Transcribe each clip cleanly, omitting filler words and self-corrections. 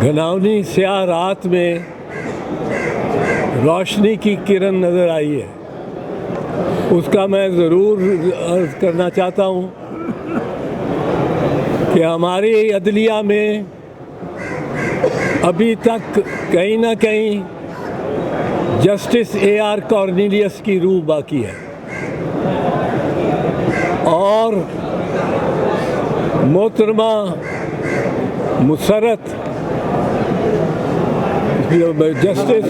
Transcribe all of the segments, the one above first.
घनावनी स्याह रात में रोशनी की किरण नज़र आई है, उसका मैं ज़रूर अर्ज़ करना चाहता हूँ कि हमारी अदलिया में अभी तक कहीं ना कहीं जस्टिस A.R. कॉर्नेलियस की रूह बाकी है और मोहतरमा मुसर्रत जस्टिस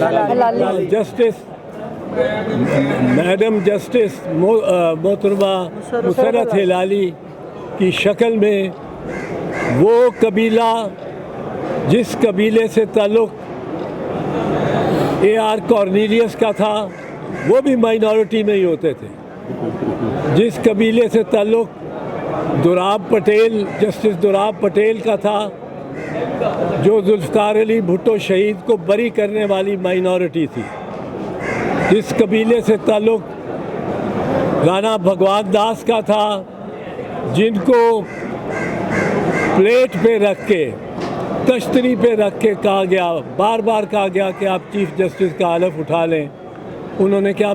मैडम जस्टिस मोहतरमा मुसर्रत हिलाली की शक्ल में वो कबीला जिस कबीले से ताल्लुक़ A.R. कॉर्नेलियस का था वो भी माइनॉरिटी में ही होते थे। जिस कबीले से ताल्लुक़ दुराब पटेल जस्टिस दुराब पटेल का था, जो जुल्फ़िकार अली भुट्टो शहीद को बरी करने वाली माइनॉरिटी थी। जिस कबीले से ताल्लुक़ राणा भगवान दास का था, जिनको प्लेट पे रख के तश्तरी पे रख के कहा गया, बार बार कहा गया कि आप चीफ़ जस्टिस का हलफ उठा लें। उन्होंने कहा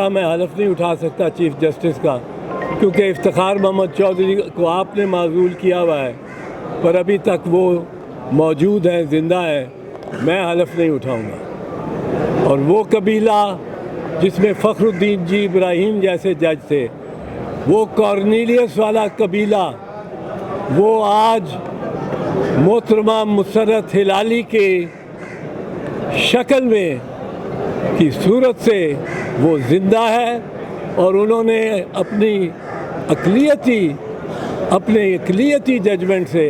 मैं हलफ नहीं उठा सकता चीफ़ जस्टिस का, क्योंकि इफ्तिखार मोहम्मद चौधरी को आपने माज़ूल किया हुआ है, पर अभी तक वो मौजूद है, ज़िंदा है, मैं हलफ नहीं उठाऊंगा। और वो कबीला जिसमें फ़खरुद्दीन जी इब्राहिम जैसे जज थे, वो कॉर्नेलियस वाला कबीला, वो आज मोहतरमा मुसर्रत हिलाली के शक्ल में की सूरत से वो ज़िंदा है और उन्होंने अपने अक़लियती जजमेंट से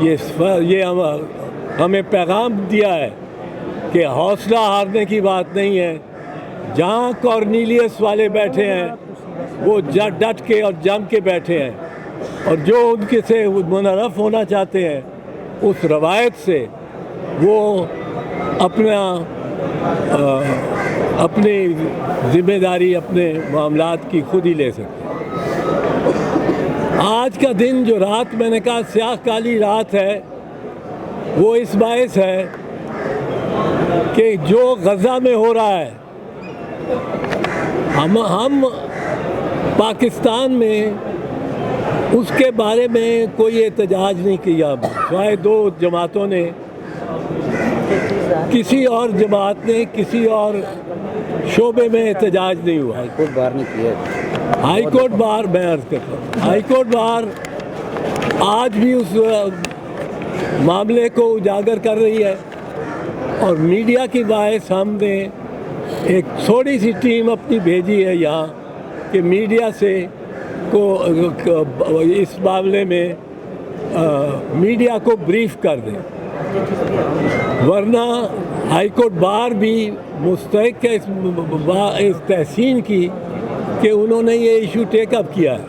ये हमें पैगाम दिया है कि हौसला हारने की बात नहीं है। जहाँ कॉर्नेलियस वाले बैठे हैं वो डट के और जम के बैठे हैं, और जो उनके से मुनरफ होना चाहते हैं उस रवायत से वो अपनी ज़िम्मेदारी अपने मामलात की खुद ही ले सकते हैं। आज का दिन जो रात मैंने कहा स्याह काली रात है, वो इस बायस है कि जो गज़ा में हो रहा है, हम पाकिस्तान में उसके बारे में कोई एहतजाज नहीं किया, सिवाय दो जमातों ने, किसी और जमात ने किसी और शोबे में एहतजाज नहीं हुआ। हाईकोर्ट बार ने किया। हाईकोर्ट बार मैं अर्ज़ करता हूँ, हाईकोर्ट बार आज भी उस मामले को उजागर कर रही है और मीडिया की बायस हमने एक थोड़ी सी टीम अपनी भेजी है यहाँ कि मीडिया से को इस मामले में मीडिया को ब्रीफ कर दें, वरना हाईकोर्ट बार भी मुस्तहिक है इस तहसीन की कि उन्होंने ये इशू टेकअप किया है।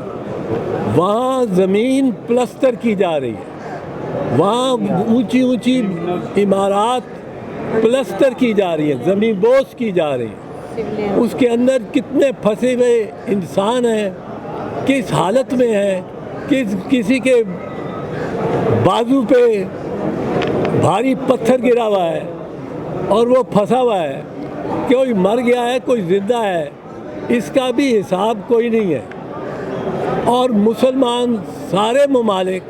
वहाँ ज़मीन प्लस्तर की जा रही है, वहाँ ऊंची ऊंची इमारत प्लस्तर की जा रही है, ज़मीन बोस की जा रही है। उसके अंदर कितने फंसे हुए इंसान हैं, किस हालत में है, किसी के बाजू पे भारी पत्थर गिरा हुआ है और वो फंसा हुआ है, कोई मर गया है कोई ज़िंदा है, इसका भी हिसाब कोई नहीं है। और मुसलमान सारे ममालिक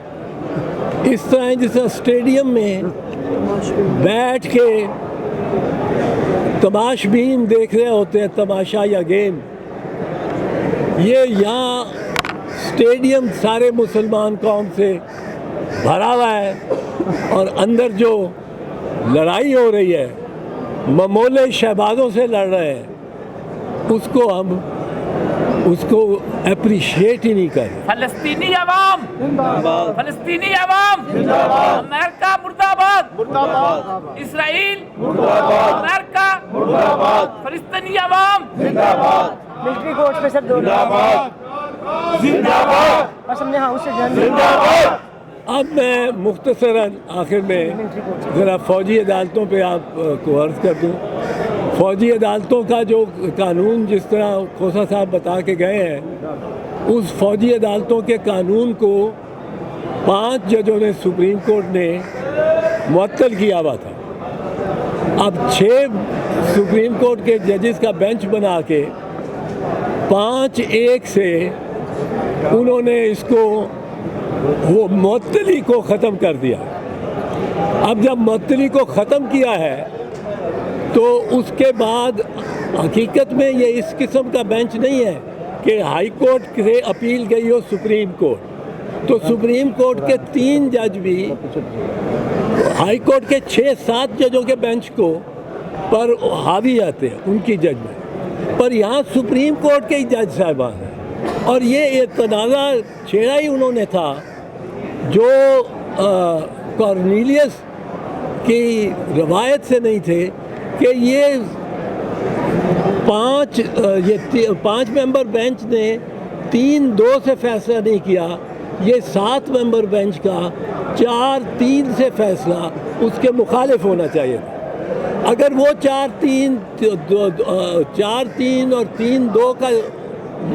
इस तरह जैसे स्टेडियम में बैठ के तमाशबीन देख रहे होते हैं, तमाशा या गेम, ये यहाँ स्टेडियम सारे मुसलमान कौम से भरा हुआ है और अंदर जो लड़ाई हो रही है, ममोले शहबाजों से लड़ रहे हैं, उसको हम उसको अप्रिशिएट ही नहीं कर रहे। फलस्तीनी अवाम जिंदाबाद, फलस्तीनी अवाम जिंदाबाद, अमेरिका मुर्दाबाद, मुर्दाबाद, इसराइल मुर्दाबाद, अमेरिका मुर्दाबाद, फलस्तीनी अवाम जिंदाबाद, मिलिट्री कोर्ट पे सर जिंदाबाद, जिंदाबाद, बस हमने हाउस से जिंदाबाद। अब मैं मुख्तसरन आखिर में ज़रा फ़ौजी अदालतों पे आप को अर्ज़ कर दूँ। फ़ौजी अदालतों का जो कानून जिस तरह खोसा साहब बता के गए हैं, उस फ़ौजी अदालतों के कानून को 5 जजों ने सुप्रीम कोर्ट ने معطل کیا ہوا تھا. اب 6 سپریم کورٹ کے ججز کا بینچ بنا کے 5-1 سے انہوں نے اس کو وہ معطلی کو ختم کر دیا. اب جب معطلی کو ختم کیا ہے تو اس کے بعد حقیقت میں یہ اس قسم کا بینچ نہیں ہے کہ ہائی کورٹ سے اپیل گئی ہو سپریم کورٹ. تو سپریم کورٹ کے 3 جج بھی ہائی کورٹ کے 6-7 ججوں کے بینچ کو پر حاوی آتے ہیں ان کی ججمنٹ پر. یہاں سپریم کورٹ کے ہی جج صاحبان ہیں اور یہ تنازع چھیڑا ہی انہوں نے تھا جو کارنیلیس کی روایت سے نہیں تھے کہ یہ 5 ممبر بینچ نے 3-2 سے فیصلہ نہیں کیا. یہ 7 ممبر بینچ کا 4-3 سے فیصلہ اس کے مخالف ہونا چاہیے تھا. اگر وہ 4-3 اور 3-2 کا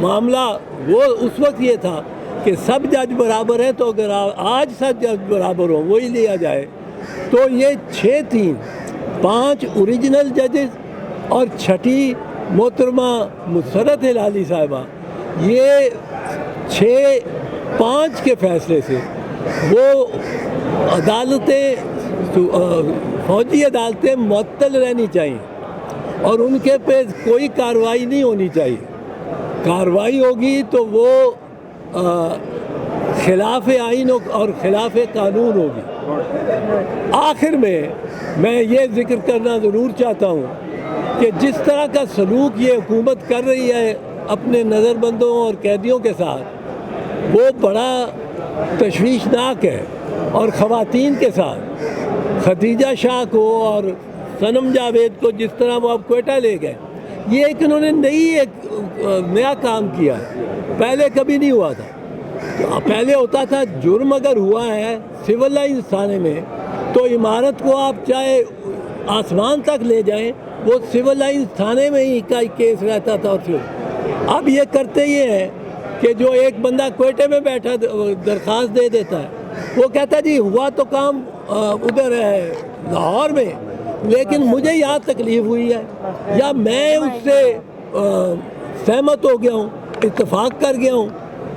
معاملہ وہ اس وقت یہ تھا کہ سب جج برابر ہیں تو اگر آج سب جج برابر ہوں وہی لیا جائے تو یہ 6-3 5 اوریجنل ججز اور 6ٹھی محترمہ مسرت ہلالی صاحبہ یہ 6-5 کے فیصلے سے وہ عدالتیں فوجی عدالتیں معطل رہنی چاہیے اور ان کے پہ کوئی کارروائی نہیں ہونی چاہیے. کارروائی ہوگی تو وہ خلاف آئین اور خلاف قانون ہوگی. آخر میں یہ ذکر کرنا ضرور چاہتا ہوں کہ جس طرح کا سلوک یہ حکومت کر رہی ہے اپنے نظر بندوں اور قیدیوں کے ساتھ وہ بڑا تشویشناک ہے. اور خواتین کے ساتھ خدیجہ شاہ کو اور صنم جاوید کو جس طرح وہ اب کوئٹہ لے گئے یہ ایک انہوں نے نیا کام کیا ہے. پہلے کبھی نہیں ہوا تھا. پہلے ہوتا تھا جرم اگر ہوا ہے سول لائنز تھانے میں تو عمارت کو آپ چاہے آسمان تک لے جائیں وہ سول لائنز تھانے میں ہی کا کیس رہتا تھا. اور اب یہ کرتے یہ ہیں کہ جو ایک بندہ کوئٹے میں بیٹھا درخواست دے دیتا ہے وہ کہتا ہے جی ہوا تو کام ادھر ہے لاہور میں لیکن مجھے یہاں تکلیف ہوئی ہے یا میں اس سے سہمت ہو گیا ہوں اتفاق کر گیا ہوں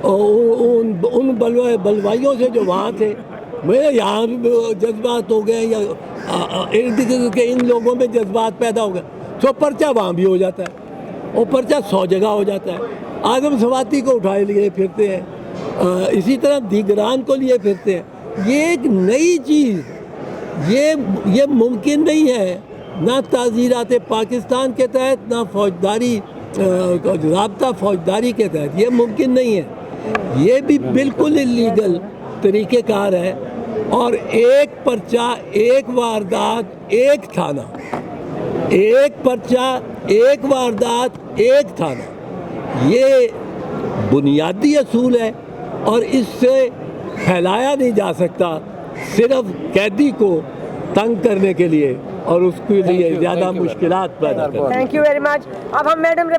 ان بلوائیوں سے جو وہاں تھے میرے یہاں جذبات ہو گئے یا ارد گرد کے ان لوگوں میں جذبات پیدا ہو گئے تو پرچہ وہاں بھی ہو جاتا ہے اور پرچہ 100 جگہ ہو جاتا ہے. آدم سواتی کو اٹھائے لیے پھرتے ہیں اسی طرح دیگران کو لیے پھرتے ہیں. یہ ایک نئی چیز یہ ممکن نہیں ہے نہ تعزیرات پاکستان کے تحت نہ فوجداری ضابطہ فوجداری کے تحت یہ ممکن نہیں ہے. یہ بھی بالکل اللیگل طریقہ کار ہے اور ایک پرچہ ایک واردات ایک تھانہ ایک پرچہ ایک واردات ایک تھانہ یہ بنیادی اصول ہے اور اس سے پھیلایا نہیں جا سکتا صرف قیدی کو تنگ کرنے کے لیے اور اس کے لیے زیادہ مشکلات پیدا کرنے. Thank you very much. اب ہم میڈم